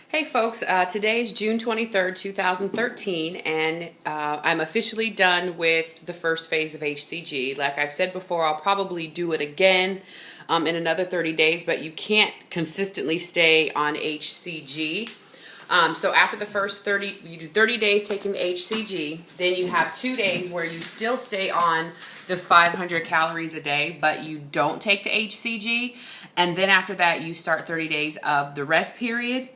Hey folks, today is June 23rd, 2013, and I'm officially done with the first phase of HCG. Like I've said before, I'll probably do it again in another 30 days, but you can't consistently stay on HCG. So after the first 30, you do 30 days taking the HCG, then you have 2 days where you still stay on the 500 calories a day, but you don't take the HCG. And then after that, you start 30 days of the rest period.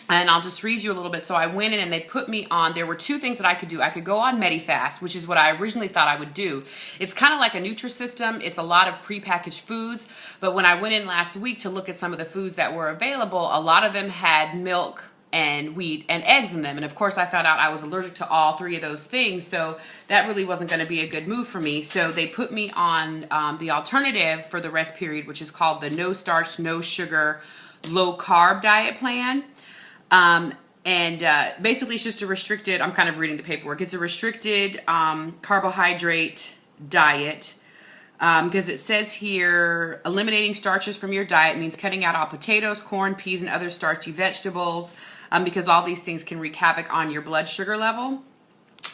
And I'll just read you a little bit. So I went in and they put me on, there were two things that I could do. I could go on Medifast, which is what I originally thought I would do. It's kind of like a Nutrisystem. It's a lot of prepackaged foods. But when I went in last week to look at some of the foods that were available, a lot of them had milk and wheat and eggs in them. And of course I found out I was allergic to all three of those things. So that really wasn't going to be a good move for me. So they put me on the alternative for the rest period, which is called the no starch, no sugar, low carb diet plan. Basically it's just a restricted, I'm kind of reading the paperwork. It's a restricted, carbohydrate diet. Because it says here, eliminating starches from your diet means cutting out all potatoes, corn, peas, and other starchy vegetables, because all these things can wreak havoc on your blood sugar level.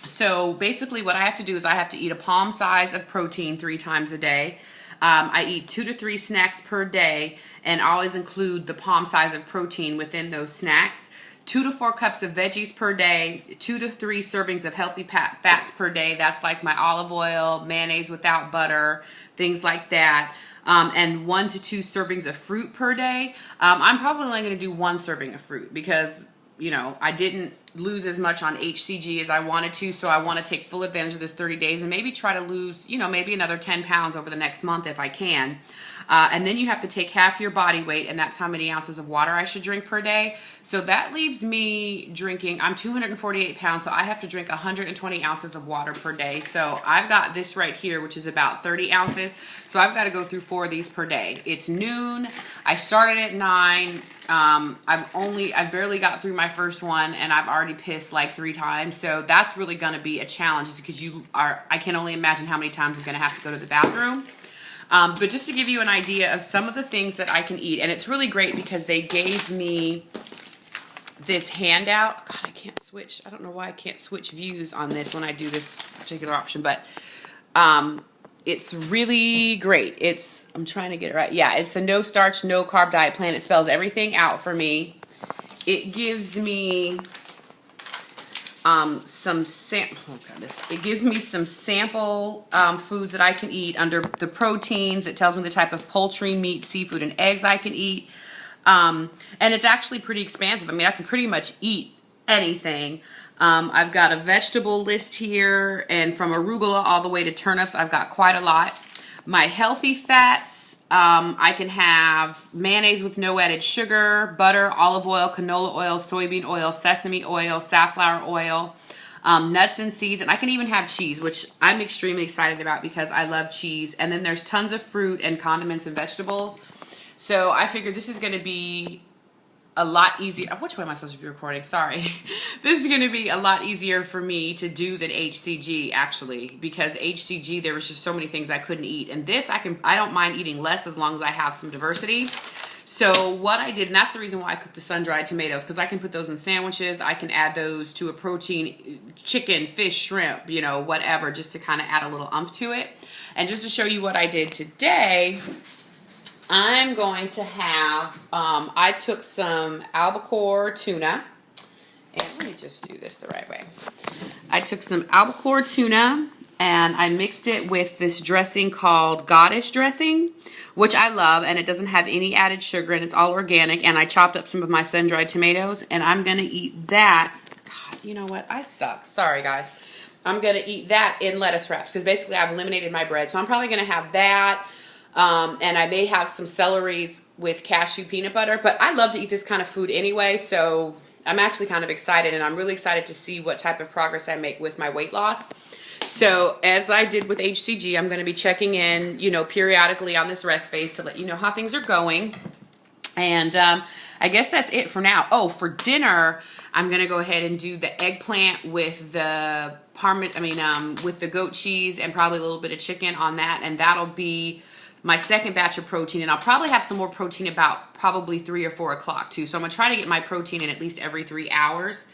So basically what I have to do is I have to eat a palm size of protein 3 times a day. I eat 2 to 3 snacks per day and always include the palm size of protein within those snacks. 2 to 4 cups of veggies per day, 2 to 3 servings of healthy fats per day. That's like my olive oil, mayonnaise without butter, things like that. And 1 to 2 servings of fruit per day. I'm probably only going to do 1 serving of fruit because, you know, I didn't lose as much on HCG as I wanted to, so I want to take full advantage of this 30 days and maybe try to lose, you know, maybe another 10 pounds over the next month if I can. And then you have to take half your body weight, and that's how many ounces of water I should drink per day. So that leaves me drinking, I'm 248 pounds, so I have to drink 120 ounces of water per day. So I've got this right here, which is about 30 ounces. So I've got to go through 4 of these per day. It's noon. I started at 9. I've barely got through my first one and I've already pissed like 3 times. So that's really going to be a challenge just because I can only imagine how many times I'm going to have to go to the bathroom. But just to give you an idea of some of the things that I can eat, and it's really great because they gave me this handout. God, I can't switch. I don't know why I can't switch views on this when I do this particular option, but, it's really great. I'm trying to get it right. Yeah, it's a no starch, no carb diet plan. It spells everything out for me. It gives me some sample foods that I can eat under the proteins. It tells me the type of poultry, meat, seafood, and eggs I can eat. And it's actually pretty expansive. I mean, I can pretty much eat anything. I've got a vegetable list here, and from arugula all the way to turnips, I've got quite a lot. My healthy fats, I can have mayonnaise with no added sugar, butter, olive oil, canola oil, soybean oil, sesame oil, safflower oil, nuts and seeds, and I can even have cheese, which I'm extremely excited about because I love cheese. And then there's tons of fruit and condiments and vegetables. So I figured this is going to be a lot easier. Which way am I supposed to be recording? Sorry. This is going to be a lot easier for me to do than HCG, actually, because HCG, there was just so many things I couldn't eat. And this, I don't mind eating less as long as I have some diversity. So what I did, and that's the reason why I cooked the sun-dried tomatoes, because I can put those in sandwiches. I can add those to a protein, chicken, fish, shrimp, you know, whatever, just to kind of add a little oomph to it. And just to show you what I did today, I'm going to have, I took some albacore tuna, and let me just do this the right way. I took some albacore tuna, and I mixed it with this dressing called Goddess dressing, which I love, and it doesn't have any added sugar, and it's all organic, and I chopped up some of my sun-dried tomatoes, and I'm going to eat that. God, you know what? I suck. Sorry, guys. I'm going to eat that in lettuce wraps, because basically I've eliminated my bread, so I'm probably going to have that. And I may have some celeries with cashew peanut butter, but I love to eat this kind of food anyway, so I'm actually kind of excited, and I'm really excited to see what type of progress I make with my weight loss. So as I did with HCG, I'm going to be checking in, you know, periodically on this rest phase to let you know how things are going. And I guess that's it for now. Oh, for dinner, I'm going to go ahead and do the eggplant with the with the goat cheese and probably a little bit of chicken on that, and that'll be my second batch of protein, and I'll probably have some more protein about probably 3 or 4 o'clock too. So I'm gonna try to get my protein in at least every 3 hours.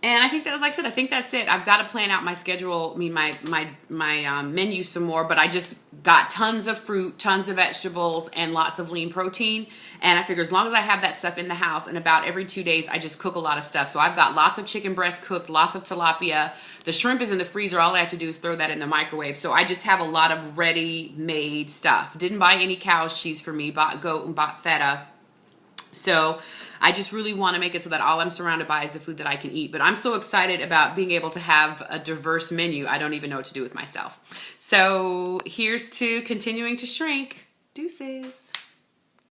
And I think that, like I said, I think that's it. I've got to plan out my schedule, I mean, my menu some more, but I just got tons of fruit, tons of vegetables, and lots of lean protein. And I figure as long as I have that stuff in the house, and about every 2 days, I just cook a lot of stuff. So I've got lots of chicken breast cooked, lots of tilapia. The shrimp is in the freezer. All I have to do is throw that in the microwave. So I just have a lot of ready-made stuff. Didn't buy any cow's cheese for me, bought goat and bought feta. So I just really want to make it so that all I'm surrounded by is the food that I can eat. But I'm so excited about being able to have a diverse menu. I don't even know what to do with myself. So here's to continuing to shrink. Deuces.